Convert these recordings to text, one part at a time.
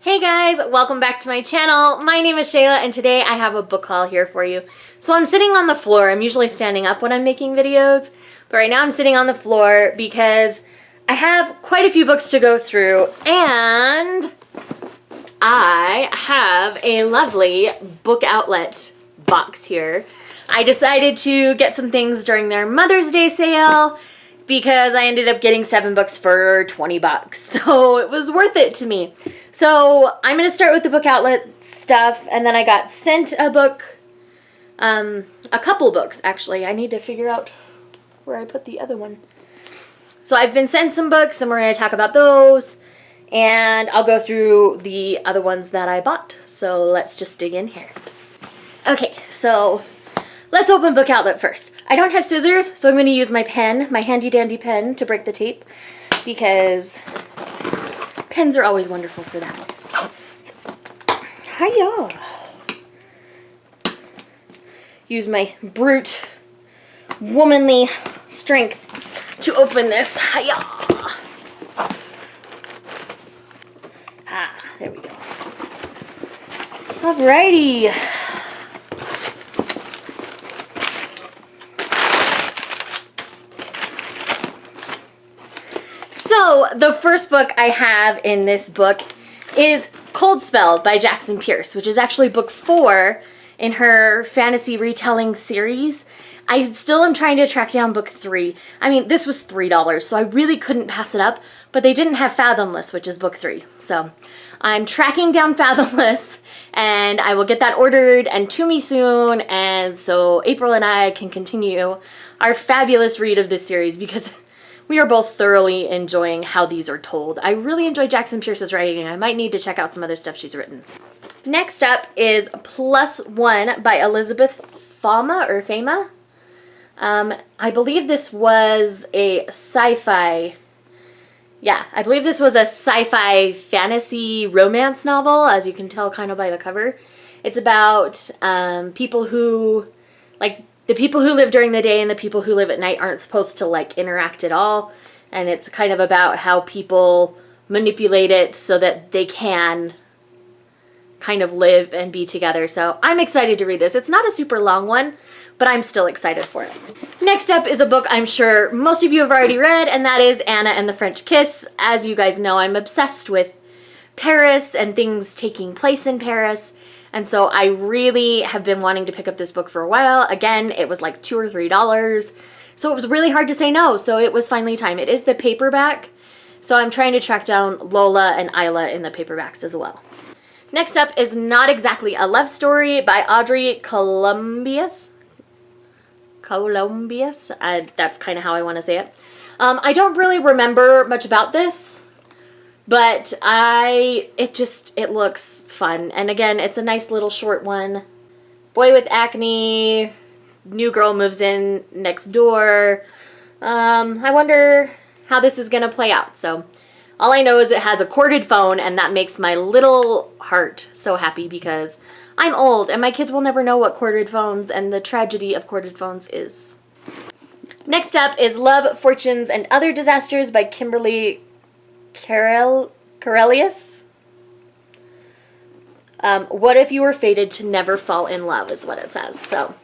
Hey guys, welcome back to my channel. My name is Shayla and today I have a book haul here for you. So I'm sitting on the floor. I'm usually standing up when I'm making videos, but right now I'm sitting on the floor because I have quite a few books to go through and I have a lovely book outlet box here. I decided to get some things during their Mother's Day sale because I ended up getting 7 books for 20 bucks. So it was worth it to me. So I'm going to start with the book outlet stuff, and then I got sent a book, a couple books actually. I need to figure out where I put the other one. So I've been sent some books and we're going to talk about those, and I'll go through the other ones that I bought. So let's just dig in here. Okay, so let's open book outlet first. I don't have scissors, so I'm going to use my pen, my handy dandy pen, to break the tape because pens are always wonderful for that. Hiya! Use my brute, womanly strength to open this. Hiya! Ah, there we go. Alrighty. So, the first book I have in this book is Cold Spell by Jackson Pierce, which is actually book 4 in her fantasy retelling series. I still am trying to track down book 3. I mean, this was $3, so I really couldn't pass it up, but they didn't have Fathomless, which is book 3. So, I'm tracking down Fathomless, and I will get that ordered and to me soon, and so April and I can continue our fabulous read of this series because we are both thoroughly enjoying how these are told. I really enjoy Jackson Pierce's writing. I might need to check out some other stuff she's written. Next up is Plus One by Elizabeth Fama or Fama. I believe this was a sci-fi. Yeah, I believe this was a sci-fi fantasy romance novel, as you can tell kind of by the cover. It's about people who, like, the people who live during the day and the people who live at night aren't supposed to, like, interact at all. And it's kind of about how people manipulate it so that they can kind of live and be together. So I'm excited to read this. It's not a super long one, but I'm still excited for it. Next up is a book I'm sure most of you have already read, and that is Anna and the French Kiss. As you guys know, I'm obsessed with Paris and things taking place in Paris. And so I really have been wanting to pick up this book for a while. Again, it was like $2 or $3. So it was really hard to say no. So it was finally time. It is the paperback. So I'm trying to track down Lola and Isla in the paperbacks as well. Next up is Not Exactly a Love Story by Audrey Colombius. That's kind of how I want to say it. I don't really remember much about this, but it looks fun. And again, it's a nice little short one. Boy with acne, new girl moves in next door. I wonder how this is going to play out. So all I know is it has a corded phone, and that makes my little heart so happy because I'm old and my kids will never know what corded phones and the tragedy of corded phones is. Next up is Love, Fortunes, and Other Disasters by Kimberly Corellius. What if you were fated to never fall in love is what it says. So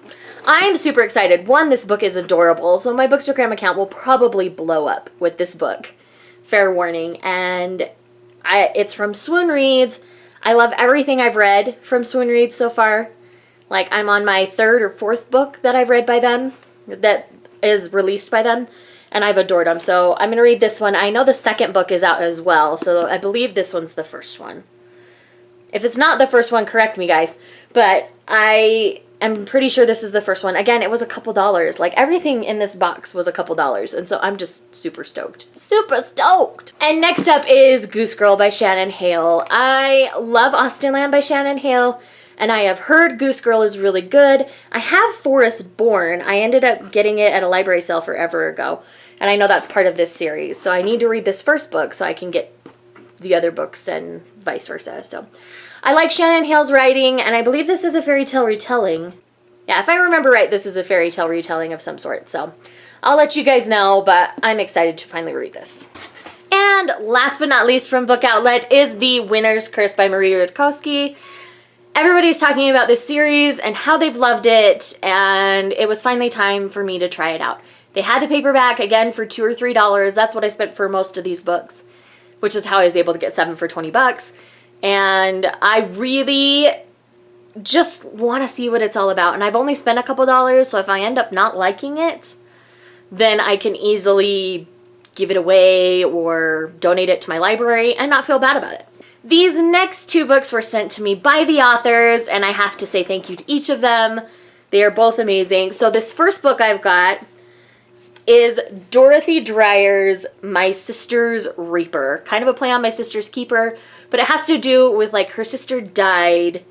I'm super excited. One, this book is adorable, so my Bookstagram account will probably blow up with this book. Fair warning. And it's from Swoon Reads. I love everything I've read from Swoon Reads so far. Like, I'm on my 3rd or 4th book that I've read by them, that is released by them, and I've adored them. So I'm going to read this one. I know the 2nd book is out as well, so I believe this one's the first one. If it's not the first one, correct me, guys. But I am pretty sure this is the first one. Again, it was a couple dollars. Like, everything in this box was a couple dollars, and so I'm just super stoked. Super stoked! And next up is Goose Girl by Shannon Hale. I love Austenland by Shannon Hale, and I have heard Goose Girl is really good. I have Forest Born. I ended up getting it at a library sale forever ago, and I know that's part of this series, so I need to read this first book so I can get the other books and vice versa. So I like Shannon Hale's writing, and I believe this is a fairy tale retelling. Yeah, if I remember right, this is a fairy tale retelling of some sort. So I'll let you guys know, but I'm excited to finally read this. And And last but not least from Book Outlet is The Winner's Curse by Marie Rudkowski. Everybody's talking about this series and how they've loved it, and it was finally time for me to try it out. They had the paperback, again, for $2 or $3. That's what I spent for most of these books, which is how I was able to get 7 for $20. And I really just want to see what it's all about. And I've only spent a couple dollars, so if I end up not liking it, then I can easily give it away or donate it to my library and not feel bad about it. These next 2 books were sent to me by the authors, and I have to say thank you to each of them. They are both amazing. So this first book I've got is Dorothy Dreyer's My Sister's Reaper. Kind of a play on My Sister's Keeper, but it has to do with like her sister died,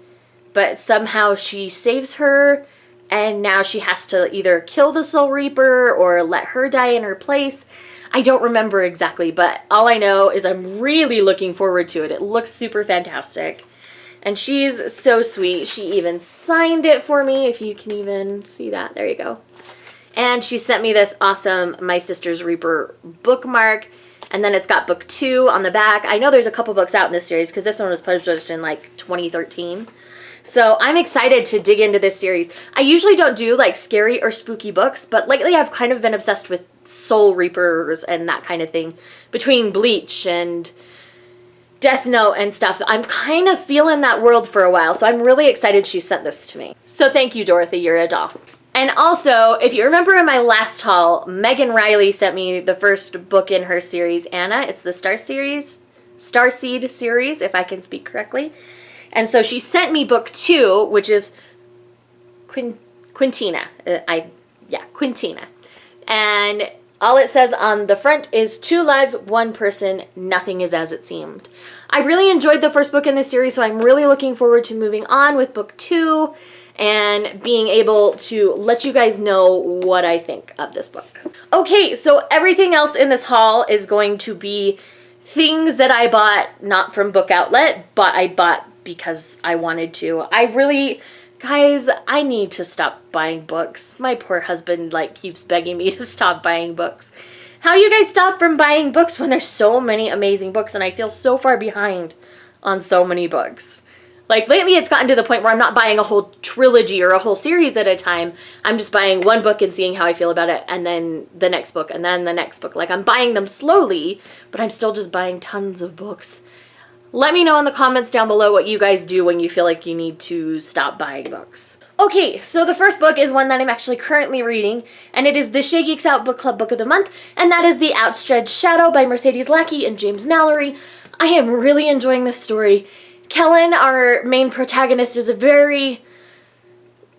but somehow she saves her, and now she has to either kill the Soul Reaper or let her die in her place. I don't remember exactly, but all I know is I'm really looking forward to it. It looks super fantastic. And she's so sweet. She even signed it for me, if you can even see that. There you go. And she sent me this awesome My Sister's Reaper bookmark. And then it's got book 2 on the back. I know there's a couple books out in this series because this one was published in like 2013. So I'm excited to dig into this series. I usually don't do like scary or spooky books, but lately I've kind of been obsessed with Soul Reapers and that kind of thing. Between Bleach and Death Note and stuff, I'm kind of feeling that world for a while. So I'm really excited she sent this to me. So thank you, Dorothy, you're a doll. And also, if you remember in my last haul, Megan Riley sent me the first book in her series, Anna. It's the Starseed series, if I can speak correctly. And so she sent me book 2, which is Quintina. Quintina. And all it says on the front is 2 lives, 1 person, nothing is as it seemed. I really enjoyed the first book in this series, so I'm really looking forward to moving on with book 2 and being able to let you guys know what I think of this book. Okay, so everything else in this haul is going to be things that I bought not from Book Outlet, but I bought because I wanted to. Guys, I need to stop buying books. My poor husband keeps begging me to stop buying books. How do you guys stop from buying books when there's so many amazing books and I feel so far behind on so many books? Lately it's gotten to the point where I'm not buying a whole trilogy or a whole series at a time. I'm just buying one book and seeing how I feel about it, and then the next book, and then the next book. I'm buying them slowly, but I'm still just buying tons of books. Let me know in the comments down below what you guys do when you feel like you need to stop buying books. Okay, so the first book is one that I'm actually currently reading, and it is the Shaegeeksout Book Club Book of the Month, and that is The Outstretched Shadow by Mercedes Lackey and James Mallory. I am really enjoying this story. Kellen, our main protagonist, is a very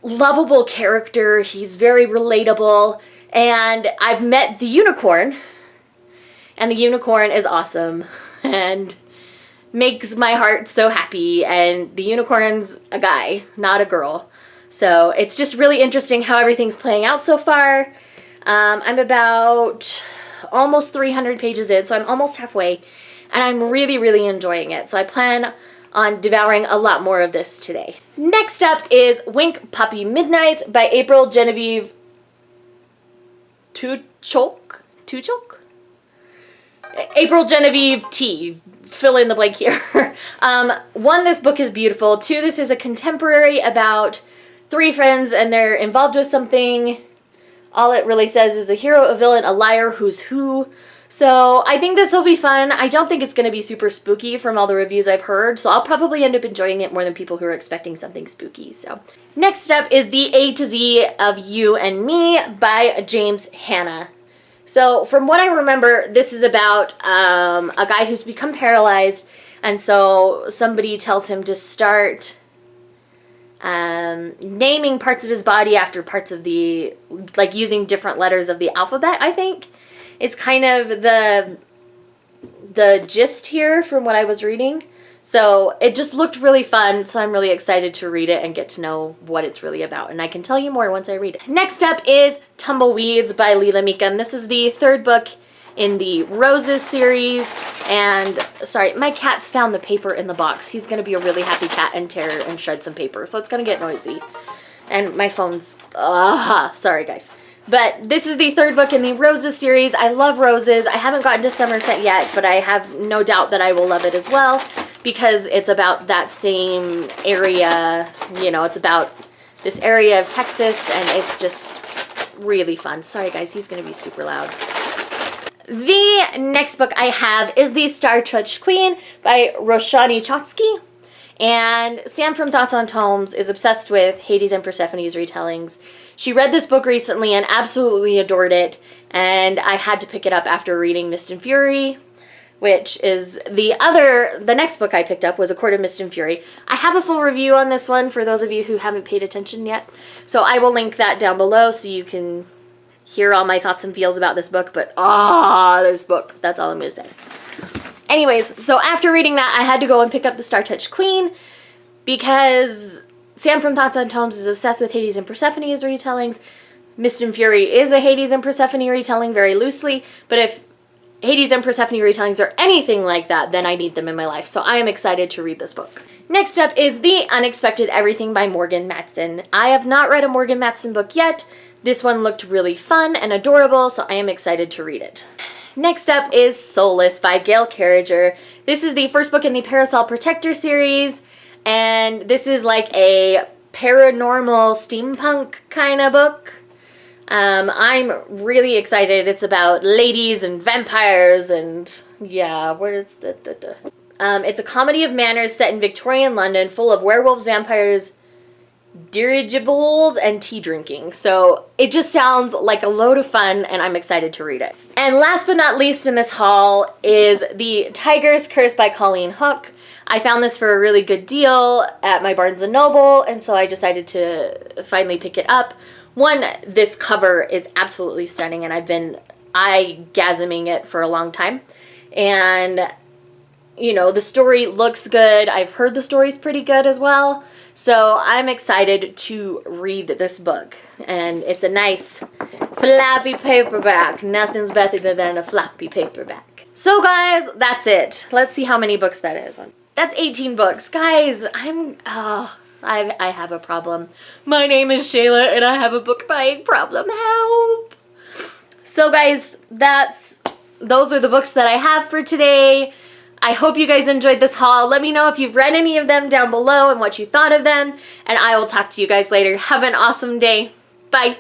lovable character. He's very relatable, and I've met the unicorn, and the unicorn is awesome, and makes my heart so happy, and the unicorn's a guy, not a girl. So it's just really interesting how everything's playing out so far. I'm about almost 300 pages in, so I'm almost halfway, and I'm really, really enjoying it. So I plan on devouring a lot more of this today. Next up is Wink Puppy Midnight by April Genevieve Tuchok? April Genevieve T. Fill in the blank here. 1, this book is beautiful. 2, this is a contemporary about 3 friends and they're involved with something. All it really says is a hero, a villain, a liar, who's who. So I think this will be fun. I don't think it's going to be super spooky from all the reviews I've heard, so I'll probably end up enjoying it more than people who are expecting something spooky. So next up is The A to Z of You and Me by James Hanna. So from what I remember, this is about a guy who's become paralyzed, and so somebody tells him to start naming parts of his body after parts of the, using different letters of the alphabet, I think. It's kind of the gist here from what I was reading. So it just looked really fun, so I'm really excited to read it and get to know what it's really about. And I can tell you more once I read it. Next up is Tumbleweeds by Leela Meekum. This is the 3rd book in the Roses series. And, sorry, my cat's found the paper in the box. He's going to be a really happy cat and tear and shred some paper, so it's going to get noisy. And my phone's, sorry guys. But this is the third book in the Roses series. I love Roses. I haven't gotten to Somerset yet, but I have no doubt that I will love it as well because it's about that same area. You know, it's about this area of Texas, and it's just really fun. Sorry guys, he's gonna be super loud. The next book I have is The Star-Touched Queen by Roshani Chotsky. And Sam from Thoughts on Tomes is obsessed with Hades and Persephone's retellings. She read this book recently and absolutely adored it, and I had to pick it up after reading Mist and Fury, which is the next book I picked up was A Court of Mist and Fury. I have a full review on this one for those of you who haven't paid attention yet, so I will link that down below so you can hear all my thoughts and feels about this book, but this book, that's all I'm going to say. Anyways, so after reading that, I had to go and pick up The Star-Touched Queen because Sam from Thoughts on Tomes is obsessed with Hades and Persephone's retellings. Mist and Fury is a Hades and Persephone retelling very loosely, but if Hades and Persephone retellings are anything like that, then I need them in my life. So I am excited to read this book. Next up is The Unexpected Everything by Morgan Matson. I have not read a Morgan Matson book yet. This one looked really fun and adorable, so I am excited to read it. Next up is Soulless by Gail Carriger. This is the first book in the Parasol Protector series, and this is like a paranormal steampunk kind of book. I'm really excited. It's about ladies and vampires and yeah, where's it's a comedy of manners set in Victorian London full of werewolves, vampires, dirigibles, and tea drinking. So it just sounds like a load of fun and I'm excited to read it. And last but not least in this haul is The Tiger's Curse by Colleen Hook. I found this for a really good deal at my Barnes & Noble, and so I decided to finally pick it up. One, this cover is absolutely stunning and I've been eye-gasming it for a long time. And, you know, the story looks good. I've heard the story's pretty good as well. So I'm excited to read this book. And it's a nice floppy paperback. Nothing's better than a floppy paperback. So guys, that's it. Let's see how many books that is. That's 18 books. Guys, I have a problem. My name is Shayla and I have a book buying problem. Help! So guys, those are the books that I have for today. I hope you guys enjoyed this haul. Let me know if you've read any of them down below and what you thought of them. And I will talk to you guys later. Have an awesome day. Bye.